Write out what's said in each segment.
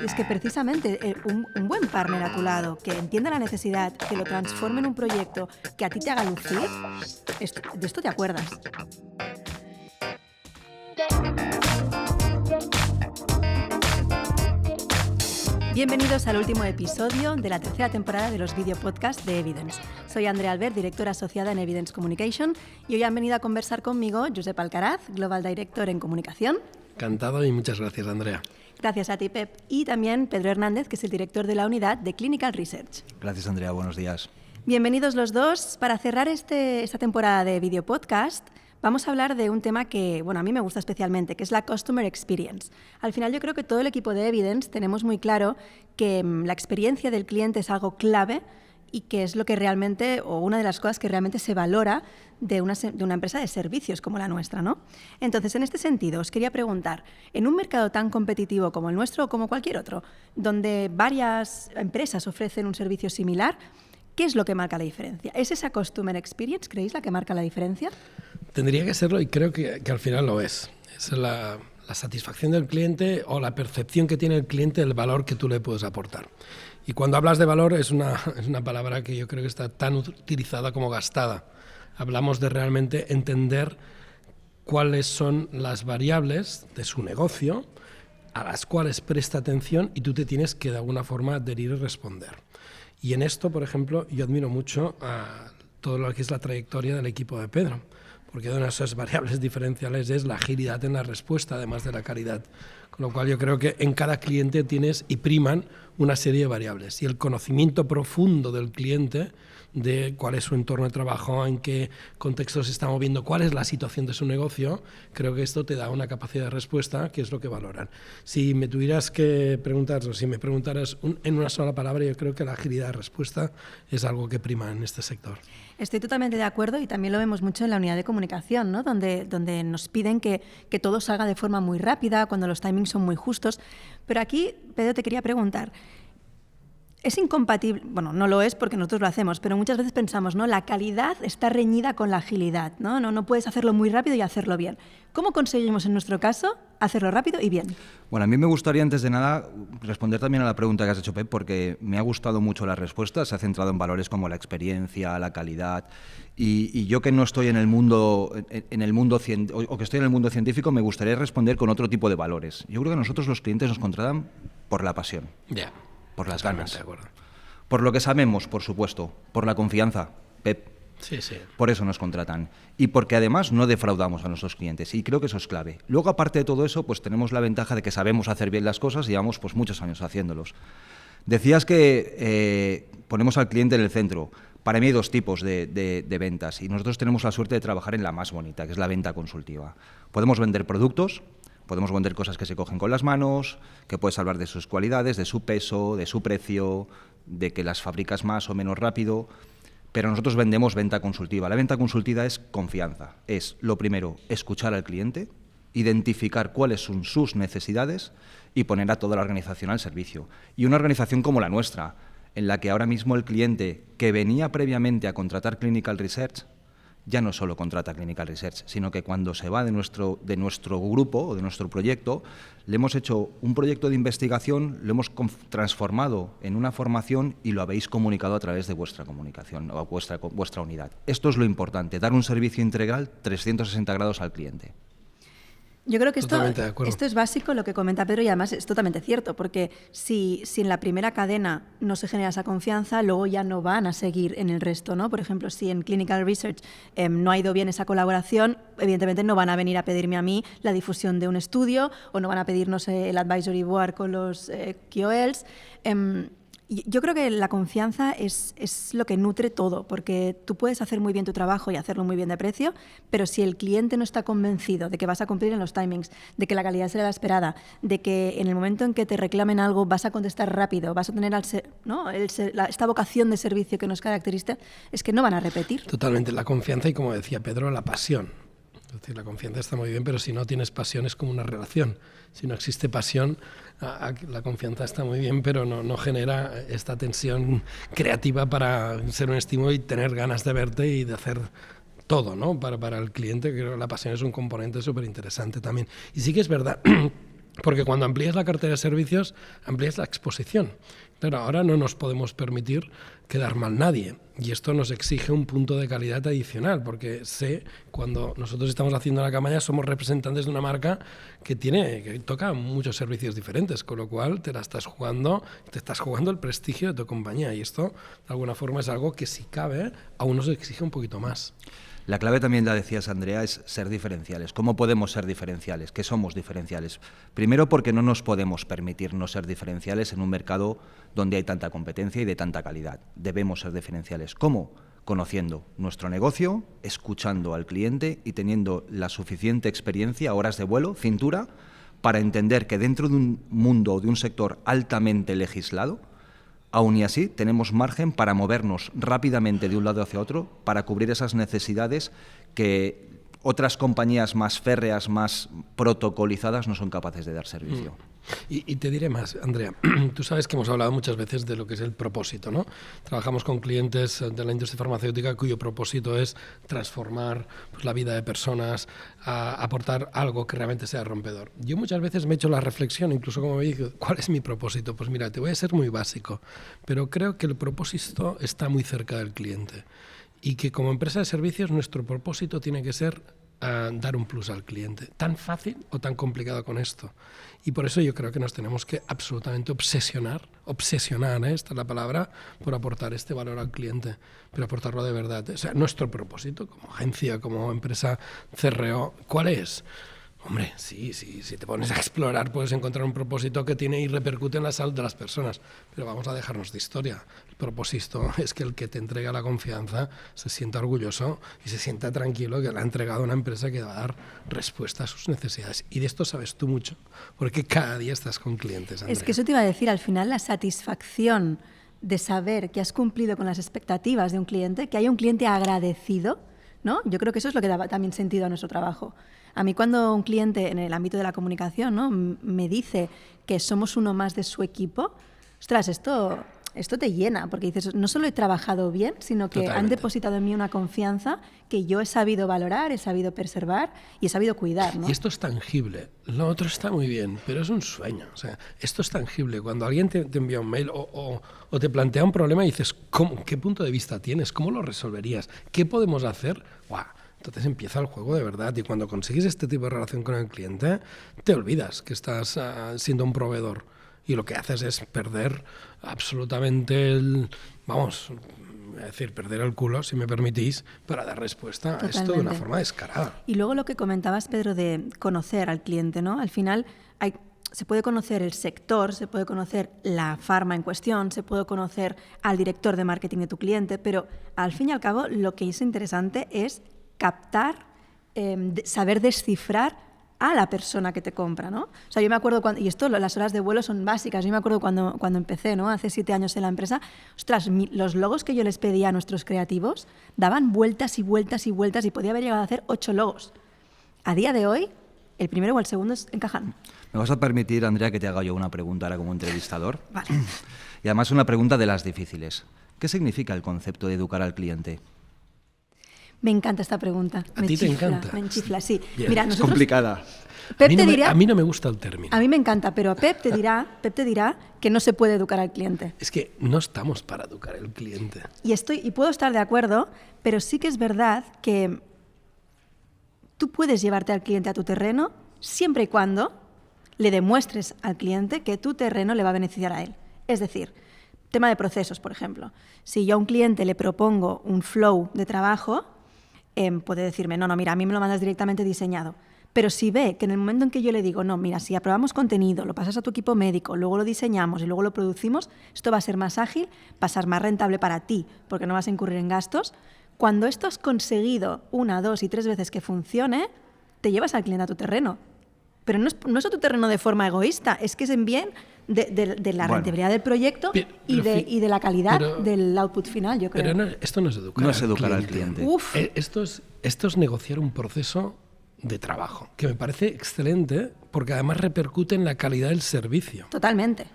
Es que precisamente un buen partner a tu lado que entienda la necesidad, que lo transforme en un proyecto que a ti te haga lucir, de esto te acuerdas. Bienvenidos al último episodio de la tercera temporada de los videopodcasts de Evidence. Soy Andrea Albert, directora asociada en Evidence Communication, y hoy han venido a conversar conmigo Josep Alcaraz, Global Director en Comunicación. Encantado y muchas gracias, Andrea. Gracias a ti, Pep. Y también Pedro Hernández, que es el director de la unidad de Clinical Research. Gracias, Andrea. Buenos días. Bienvenidos los dos. Para cerrar esta temporada de videopodcast, vamos a hablar de un tema que, a mí me gusta especialmente, que es la Customer Experience. Al final yo creo que todo el equipo de Evidence tenemos muy claro que la experiencia del cliente es algo clave y que es lo que realmente, o una de las cosas que realmente se valora de una empresa de servicios como la nuestra, ¿no? Entonces, en este sentido, os quería preguntar, en un mercado tan competitivo como el nuestro o como cualquier otro, donde varias empresas ofrecen un servicio similar, ¿qué es lo que marca la diferencia? ¿Es esa Customer Experience, creéis, la que marca la diferencia? Tendría que serlo y creo que al final lo es. Es la satisfacción del cliente o la percepción que tiene el cliente del valor que tú le puedes aportar. Y cuando hablas de valor es una palabra que yo creo que está tan utilizada como gastada. Hablamos de realmente entender cuáles son las variables de su negocio a las cuales presta atención y tú te tienes que de alguna forma adherir y responder. Y en esto, por ejemplo, yo admiro mucho a todo lo que es la trayectoria del equipo de Pedro, porque una de esas variables diferenciales es la agilidad en la respuesta, además de la calidad. Con lo cual yo creo que en cada cliente tienes y priman una serie de variables. Y el conocimiento profundo del cliente de cuál es su entorno de trabajo, en qué contexto se está moviendo, cuál es la situación de su negocio, creo que esto te da una capacidad de respuesta que es lo que valoran. Si me tuvieras que preguntar, o si me preguntaras en una sola palabra, yo creo que la agilidad de respuesta es algo que prima en este sector. Estoy totalmente de acuerdo y también lo vemos mucho en la unidad de comunicación, ¿no? donde nos piden que todo salga de forma muy rápida, cuando los timings son muy justos. Pero aquí, Pedro, te quería preguntar, ¿es incompatible? Bueno, no lo es porque nosotros lo hacemos, pero muchas veces pensamos, ¿no? La calidad está reñida con la agilidad, ¿no? No puedes hacerlo muy rápido y hacerlo bien. ¿Cómo conseguimos en nuestro caso hacerlo rápido y bien? Bueno, a mí me gustaría antes de nada responder también a la pregunta que has hecho, Pep, porque me ha gustado mucho la respuesta. Se ha centrado en valores como la experiencia, la calidad. Y yo que no estoy en el mundo, o que estoy en el mundo científico, me gustaría responder con otro tipo de valores. Yo creo que nosotros los clientes nos contratan por la pasión. Ya. Por las ganas, de acuerdo. Por lo que sabemos, por supuesto, por la confianza, Pep. Sí. Por eso nos contratan. Y porque además no defraudamos a nuestros clientes. Y creo que eso es clave. Luego, aparte de todo eso, pues tenemos la ventaja de que sabemos hacer bien las cosas y llevamos pues muchos años haciéndolos. Decías que ponemos al cliente en el centro. Para mí hay dos tipos de ventas y nosotros tenemos la suerte de trabajar en la más bonita, que es la venta consultiva. Podemos vender productos. Podemos vender cosas que se cogen con las manos, que puedes hablar de sus cualidades, de su peso, de su precio, de que las fabricas más o menos rápido, pero nosotros vendemos venta consultiva. La venta consultiva es confianza. Es, lo primero, escuchar al cliente, identificar cuáles son sus necesidades y poner a toda la organización al servicio. Y una organización como la nuestra, en la que ahora mismo el cliente que venía previamente a contratar Clinical Research, ya no solo contrata Clinical Research, sino que cuando se va de nuestro grupo o de nuestro proyecto, le hemos hecho un proyecto de investigación, lo hemos transformado en una formación y lo habéis comunicado a través de vuestra comunicación o vuestra unidad. Esto es lo importante, dar un servicio integral 360 grados al cliente. Yo creo que esto es básico, lo que comenta Pedro, y además es totalmente cierto, porque si en la primera cadena no se genera esa confianza, luego ya no van a seguir en el resto, ¿no? Por ejemplo, si en Clinical Research no ha ido bien esa colaboración, evidentemente no van a venir a pedirme a mí la difusión de un estudio o no van a pedirnos el advisory board con los KOLs. Yo creo que la confianza es lo que nutre todo, porque tú puedes hacer muy bien tu trabajo y hacerlo muy bien de precio, pero si el cliente no está convencido de que vas a cumplir en los timings, de que la calidad será la esperada, de que en el momento en que te reclamen algo vas a contestar rápido, vas a tener esta vocación de servicio que nos caracteriza, es que no van a repetir. Totalmente, la confianza y, como decía Pedro, la pasión. Es decir, la confianza está muy bien, pero si no tienes pasión es como una relación. Si no existe pasión, la confianza está muy bien, pero no genera esta tensión creativa para ser un estímulo y tener ganas de verte y de hacer todo, ¿no? Para el cliente. Creo que la pasión es un componente súper interesante también. Y sí que es verdad Porque cuando amplías la cartera de servicios, amplías la exposición. Claro, ahora no nos podemos permitir quedar mal nadie. Y esto nos exige un punto de calidad adicional, porque cuando nosotros estamos haciendo la campaña, somos representantes de una marca que toca muchos servicios diferentes, con lo cual te estás jugando el prestigio de tu compañía. Y esto, de alguna forma, es algo que, si cabe, aún nos exige un poquito más. La clave también, la decías, Andrea, es ser diferenciales. ¿Cómo podemos ser diferenciales? ¿Qué somos diferenciales? Primero, porque no nos podemos permitir no ser diferenciales en un mercado donde hay tanta competencia y de tanta calidad. Debemos ser diferenciales. ¿Cómo? Conociendo nuestro negocio, escuchando al cliente y teniendo la suficiente experiencia, horas de vuelo, cintura, para entender que dentro de un mundo o de un sector altamente legislado, aún y así, tenemos margen para movernos rápidamente de un lado hacia otro para cubrir esas necesidades que otras compañías más férreas, más protocolizadas, no son capaces de dar servicio. Y te diré más, Andrea. Tú sabes que hemos hablado muchas veces de lo que es el propósito, ¿no? Trabajamos con clientes de la industria farmacéutica cuyo propósito es transformar la vida de personas, aportar algo que realmente sea rompedor. Yo muchas veces me he hecho la reflexión, incluso como me digo, ¿cuál es mi propósito? Pues mira, te voy a ser muy básico, pero creo que el propósito está muy cerca del cliente y que como empresa de servicios nuestro propósito tiene que ser dar un plus al cliente. ¿Tan fácil o tan complicado con esto? Y por eso yo creo que nos tenemos que absolutamente obsesionar, esta es la palabra, por aportar este valor al cliente, pero aportarlo de verdad. O sea, nuestro propósito como agencia, como empresa CRO, ¿cuál es? Hombre, sí, si te pones a explorar puedes encontrar un propósito que tiene y repercute en la salud de las personas, pero vamos a dejarnos de historia. El propósito es que el que te entrega la confianza se sienta orgulloso y se sienta tranquilo que le ha entregado una empresa que va a dar respuesta a sus necesidades. Y de esto sabes tú mucho, porque cada día estás con clientes, Andrea. Es que eso te iba a decir, al final la satisfacción de saber que has cumplido con las expectativas de un cliente, que haya un cliente agradecido, ¿no? Yo creo que eso es lo que da también sentido a nuestro trabajo. A mí cuando un cliente en el ámbito de la comunicación, ¿no?, me dice que somos uno más de su equipo, ostras, esto te llena, porque dices, no solo he trabajado bien, sino que han depositado en mí una confianza que yo he sabido valorar, he sabido preservar y he sabido cuidar, ¿no? Y esto es tangible. Lo otro está muy bien, pero es un sueño. O sea, esto es tangible. Cuando alguien te envía un mail o te plantea un problema y dices, ¿qué punto de vista tienes? ¿Cómo lo resolverías? ¿Qué podemos hacer? ¡Guau! Entonces empieza el juego de verdad y cuando consigues este tipo de relación con el cliente, te olvidas que estás siendo un proveedor y lo que haces es perder absolutamente perder el culo, si me permitís, para dar respuesta a esto de una forma descarada. Y luego lo que comentabas, Pedro, de conocer al cliente, ¿no? Al final se puede conocer el sector, se puede conocer la farma en cuestión, se puede conocer al director de marketing de tu cliente, pero al fin y al cabo lo que es interesante es captar, saber descifrar a la persona que te compra, ¿no? O sea, yo me acuerdo y las horas de vuelo son básicas. Yo me acuerdo cuando empecé, ¿no?, hace 7 años en la empresa, ostras, los logos que yo les pedía a nuestros creativos daban vueltas y vueltas y vueltas y podía haber llegado a hacer 8 logos. A día de hoy, el primero o el segundo encajan. ¿Me vas a permitir, Andrea, que te haga yo una pregunta ahora como entrevistador? Vale. Y además una pregunta de las difíciles. ¿Qué significa el concepto de educar al cliente? Me encanta esta pregunta. ¿A ti te encanta? Me enchifla, sí. Bien. Mira, es complicada. A mí no me gusta el término. A mí me encanta, pero Pep te dirá que no se puede educar al cliente. Es que no estamos para educar al cliente. Y puedo estar de acuerdo, pero sí que es verdad que tú puedes llevarte al cliente a tu terreno siempre y cuando le demuestres al cliente que tu terreno le va a beneficiar a él. Es decir, tema de procesos, por ejemplo. Si yo a un cliente le propongo un flow de trabajo, puede decirme, no, mira, a mí me lo mandas directamente diseñado. Pero si ve que en el momento en que yo le digo, no, mira, si aprobamos contenido, lo pasas a tu equipo médico, luego lo diseñamos y luego lo producimos, esto va a ser más ágil, va a ser más rentable para ti, porque no vas a incurrir en gastos. Cuando esto has conseguido 1, 2 y 3 veces que funcione, te llevas al cliente a tu terreno. Pero no es a tu terreno de forma egoísta, es que es en bien de la rentabilidad del proyecto y de la calidad del output final, yo creo. Pero esto no es educar, al cliente. Esto es negociar un proceso de trabajo, que me parece excelente porque además repercute en la calidad del servicio. Totalmente.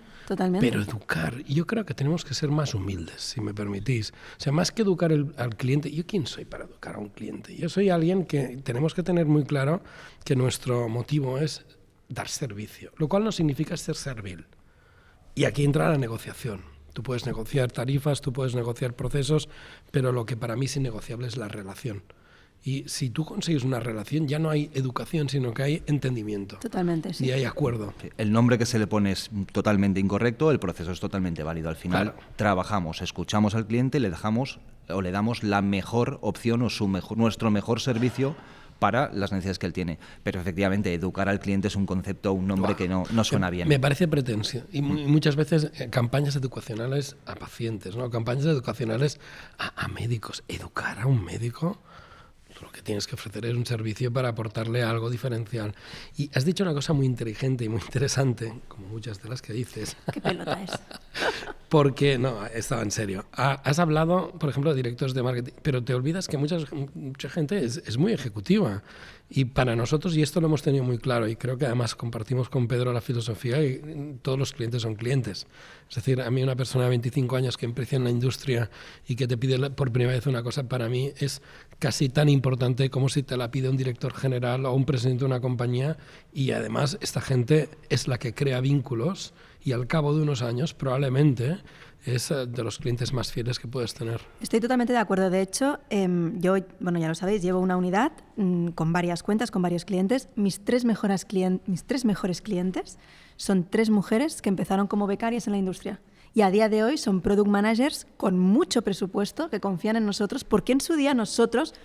Pero educar, yo creo que tenemos que ser más humildes, si me permitís. O sea, más que educar al cliente, ¿yo quién soy para educar a un cliente? Yo soy alguien que tenemos que tener muy claro que nuestro motivo es dar servicio, lo cual no significa ser servil. Y aquí entra la negociación. Tú puedes negociar tarifas, tú puedes negociar procesos, pero lo que para mí es innegociable es la relación. Y si tú consigues una relación, ya no hay educación, sino que hay entendimiento. Totalmente, sí. Y hay acuerdo. El nombre que se le pone es totalmente incorrecto, el proceso es totalmente válido. Al final trabajamos, escuchamos al cliente, le damos la mejor opción o nuestro mejor servicio para las necesidades que él tiene. Pero efectivamente, educar al cliente es un concepto, un nombre que no suena bien. Me parece pretencioso. Y muchas veces campañas educacionales a pacientes, ¿no? Campañas educacionales a médicos. Educar a un médico, lo que tienes que ofrecer es un servicio para aportarle algo diferencial. Y has dicho una cosa muy inteligente y muy interesante, como muchas de las que dices. ¿Qué pelota es? Porque, no, estaba en serio. Has hablado, por ejemplo, de directores de marketing, pero te olvidas que mucha gente es muy ejecutiva. Y para nosotros, y esto lo hemos tenido muy claro, y creo que además compartimos con Pedro la filosofía, y todos los clientes son clientes. Es decir, a mí una persona de 25 años que empieza en la industria y que te pide por primera vez una cosa, para mí es casi tan importante como si te la pide un director general o un presidente de una compañía, y además esta gente es la que crea vínculos y al cabo de unos años probablemente es de los clientes más fieles que puedes tener. Estoy totalmente de acuerdo. De hecho, yo, bueno, ya lo sabéis, llevo una unidad con varias cuentas, con varios clientes. Mis tres mejores clientes son 3 mujeres que empezaron como becarias en la industria. Y a día de hoy son product managers con mucho presupuesto que confían en nosotros porque en su día nosotros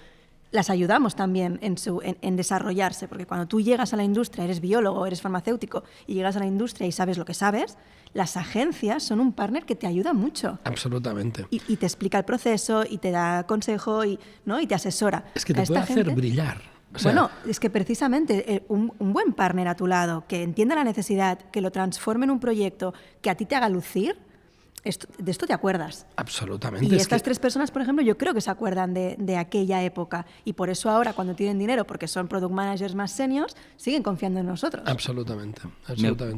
las ayudamos también en desarrollarse, porque cuando tú llegas a la industria, eres biólogo, eres farmacéutico, y llegas a la industria y sabes lo que sabes, las agencias son un partner que te ayuda mucho. Absolutamente. Y te explica el proceso, y te da consejo, ¿no? Y te asesora. Es que te puede hacer brillar. O sea, bueno, es que precisamente un buen partner a tu lado, que entienda la necesidad, que lo transforme en un proyecto que a ti te haga lucir, de esto te acuerdas. Absolutamente. Y estas 3 personas, por ejemplo, yo creo que se acuerdan de aquella época. Y por eso ahora, cuando tienen dinero, porque son product managers más seniors, siguen confiando en nosotros. Absolutamente.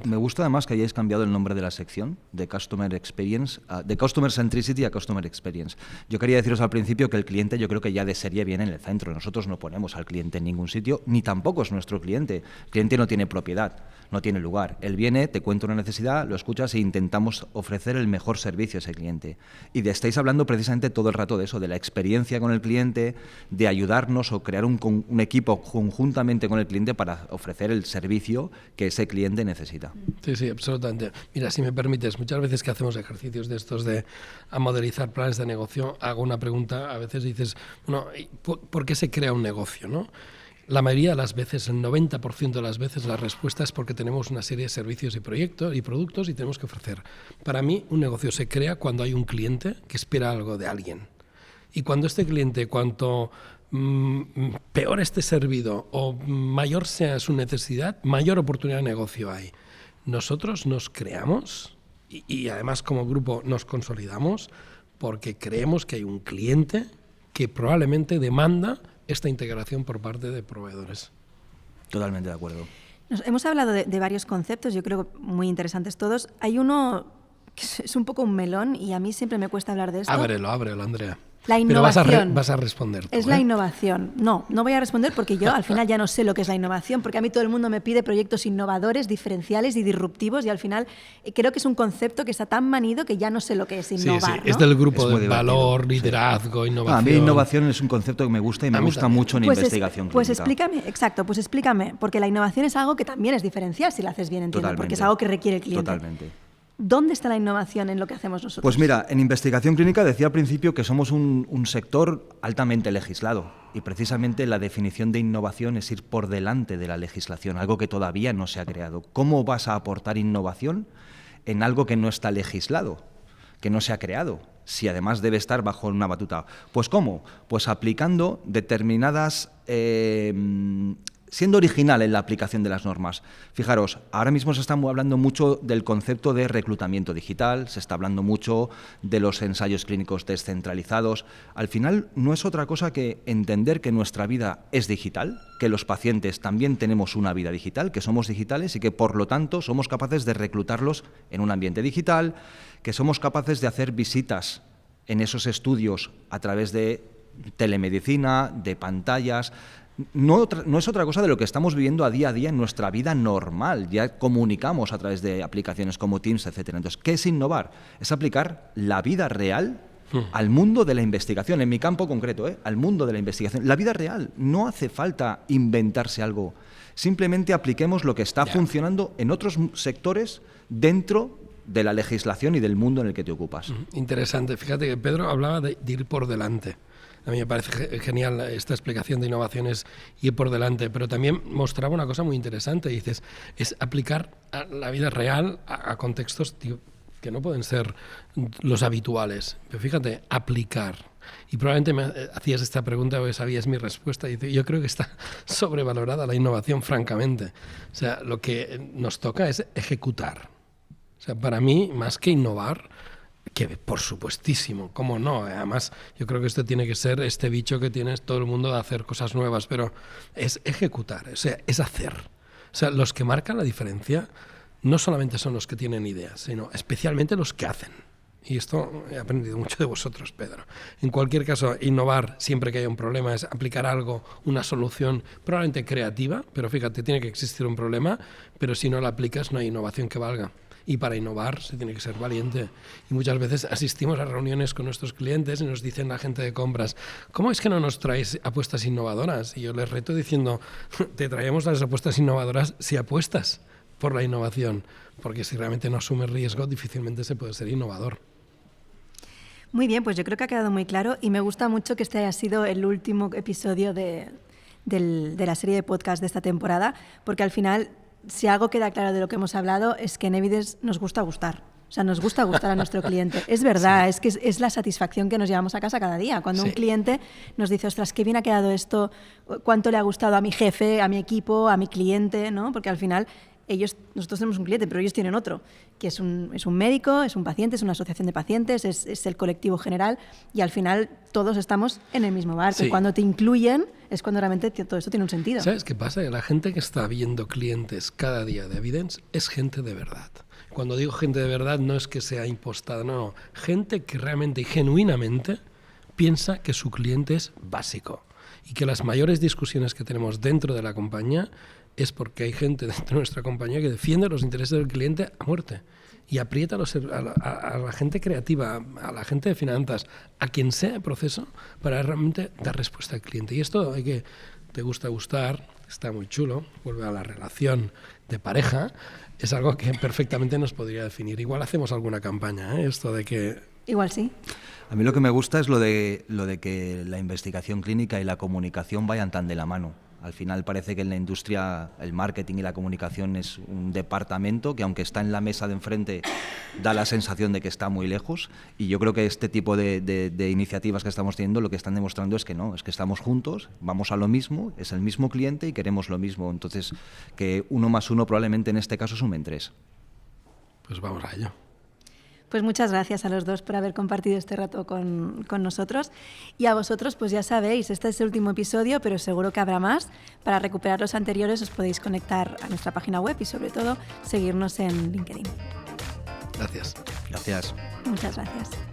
Me gusta además que hayáis cambiado el nombre de la sección, de Customer Experience, de Customer Centricity a Customer Experience. Yo quería deciros al principio que el cliente, yo creo que ya de serie viene en el centro. Nosotros no ponemos al cliente en ningún sitio, ni tampoco es nuestro cliente. El cliente no tiene propiedad, no tiene lugar. Él viene, te cuenta una necesidad, lo escuchas e intentamos ofrecer el mejor servicio a ese cliente. Y estáis hablando precisamente todo el rato de eso, de la experiencia con el cliente, de ayudarnos o crear un equipo conjuntamente con el cliente para ofrecer el servicio que ese cliente necesita. Sí, absolutamente. Mira, si me permites, muchas veces que hacemos ejercicios de estos de a modelizar planes de negocio, hago una pregunta, a veces dices, bueno, ¿por qué se crea un negocio, no? La mayoría de las veces, el 90% de las veces, la respuesta es porque tenemos una serie de servicios y proyectos y productos y tenemos que ofrecer. Para mí, un negocio se crea cuando hay un cliente que espera algo de alguien. Y cuando este cliente, cuanto peor esté servido o mayor sea su necesidad, mayor oportunidad de negocio hay. Nosotros nos creamos y además como grupo nos consolidamos porque creemos que hay un cliente que probablemente demanda esta integración por parte de proveedores. Totalmente de acuerdo. Hemos hablado de varios conceptos, yo creo muy interesantes todos. Hay uno que es un poco un melón y a mí siempre me cuesta hablar de esto. Ábrelo, Andrea. La innovación. Pero vas a responder tú, Es la innovación. No voy a responder porque yo al final ya no sé lo que es la innovación, porque a mí todo el mundo me pide proyectos innovadores, diferenciales y disruptivos y al final creo que es un concepto que está tan manido que ya no sé lo que es innovar. Sí. Es del grupo de valor, liderazgo, innovación. A mí innovación es un concepto que me gusta y me gusta mucho en investigación clínica. Pues explícame, porque la innovación es algo que también es diferencial si la haces bien, entiendo, porque es algo que requiere el cliente. Totalmente. ¿Dónde está la innovación en lo que hacemos nosotros? Pues mira, en investigación clínica decía al principio que somos un sector altamente legislado y precisamente la definición de innovación es ir por delante de la legislación, algo que todavía no se ha creado. ¿Cómo vas a aportar innovación en algo que no está legislado, que no se ha creado, si además debe estar bajo una batuta? Pues ¿cómo? Pues aplicando determinadas... siendo original en la aplicación de las normas. Fijaros, ahora mismo se está hablando mucho del concepto de reclutamiento digital, se está hablando mucho de los ensayos clínicos descentralizados. Al final no es otra cosa que entender que nuestra vida es digital, que los pacientes también tenemos una vida digital, que somos digitales y que por lo tanto somos capaces de reclutarlos en un ambiente digital, que somos capaces de hacer visitas en esos estudios a través de telemedicina, de pantallas. no es otra cosa de lo que estamos viviendo a día en nuestra vida normal. Ya comunicamos a través de aplicaciones como Teams, etcétera. Entonces, ¿qué es innovar? Es aplicar la vida real al mundo de la investigación, en mi campo concreto, al mundo de la investigación. La vida real. No hace falta inventarse algo. Simplemente apliquemos lo que está funcionando en otros sectores dentro de la legislación y del mundo en el que te ocupas. Interesante. Fíjate que Pedro hablaba de ir por delante. A mí me parece genial esta explicación de innovaciones, ir por delante, pero también mostraba una cosa muy interesante. Dices, es aplicar a la vida real a contextos que no pueden ser los habituales. Pero fíjate, aplicar. Y probablemente me hacías esta pregunta porque sabías mi respuesta. Dice, yo creo que está sobrevalorada la innovación, francamente. O sea, lo que nos toca es ejecutar. O sea, para mí, más que innovar, que por supuestísimo, cómo no, además yo creo que esto tiene que ser este bicho que tienes todo el mundo de hacer cosas nuevas, pero es ejecutar, o sea, es hacer. O sea, los que marcan la diferencia no solamente son los que tienen ideas, sino especialmente los que hacen. Y esto he aprendido mucho de vosotros, Pedro. En cualquier caso, innovar siempre que haya un problema es aplicar algo, una solución probablemente creativa, pero fíjate, tiene que existir un problema, pero si no la aplicas no hay innovación que valga. Y para innovar se tiene que ser valiente. Y muchas veces asistimos a reuniones con nuestros clientes y nos dicen la gente de compras, ¿cómo es que no nos traes apuestas innovadoras? Y yo les reto diciendo, te traemos las apuestas innovadoras si apuestas por la innovación, porque si realmente no asumes riesgo, difícilmente se puede ser innovador. Muy bien, pues yo creo que ha quedado muy claro y me gusta mucho que este haya sido el último episodio de la serie de podcast de esta temporada, porque al final, si algo queda claro de lo que hemos hablado, es que en Evidence nos gusta gustar. O sea, nos gusta gustar a nuestro cliente. Es verdad, sí. Es que es la satisfacción que nos llevamos a casa cada día. Cuando un cliente nos dice, ostras, qué bien ha quedado esto, cuánto le ha gustado a mi jefe, a mi equipo, a mi cliente, ¿no? Porque al final nosotros tenemos un cliente, pero ellos tienen otro, que es un médico, es un paciente, es una asociación de pacientes, es el colectivo general, y al final todos estamos en el mismo barco. Sí. Y cuando te incluyen es cuando realmente todo esto tiene un sentido. ¿Sabes qué pasa? Que la gente que está viendo clientes cada día de Evidence es gente de verdad. Cuando digo gente de verdad no es que sea impostada, no. Gente que realmente y genuinamente piensa que su cliente es básico y que las mayores discusiones que tenemos dentro de la compañía es porque hay gente dentro de nuestra compañía que defiende los intereses del cliente a muerte y aprieta a la gente creativa, a la gente de finanzas, a quien sea el proceso para realmente dar respuesta al cliente. Y esto te gusta gustar, está muy chulo, vuelve a la relación de pareja, es algo que perfectamente nos podría definir. Igual hacemos alguna campaña, esto de que... Igual sí. A mí lo que me gusta es lo de que la investigación clínica y la comunicación vayan tan de la mano. Al final parece que en la industria el marketing y la comunicación es un departamento que, aunque está en la mesa de enfrente, da la sensación de que está muy lejos, y yo creo que este tipo de iniciativas que estamos teniendo lo que están demostrando es que no, es que estamos juntos, vamos a lo mismo, es el mismo cliente y queremos lo mismo. Entonces, que 1 más 1 probablemente en este caso sumen 3. Pues vamos a ello. Pues muchas gracias a los dos por haber compartido este rato con nosotros. Y a vosotros, pues ya sabéis, este es el último episodio, pero seguro que habrá más. Para recuperar los anteriores os podéis conectar a nuestra página web y, sobre todo, seguirnos en LinkedIn. Gracias. Gracias. Muchas gracias.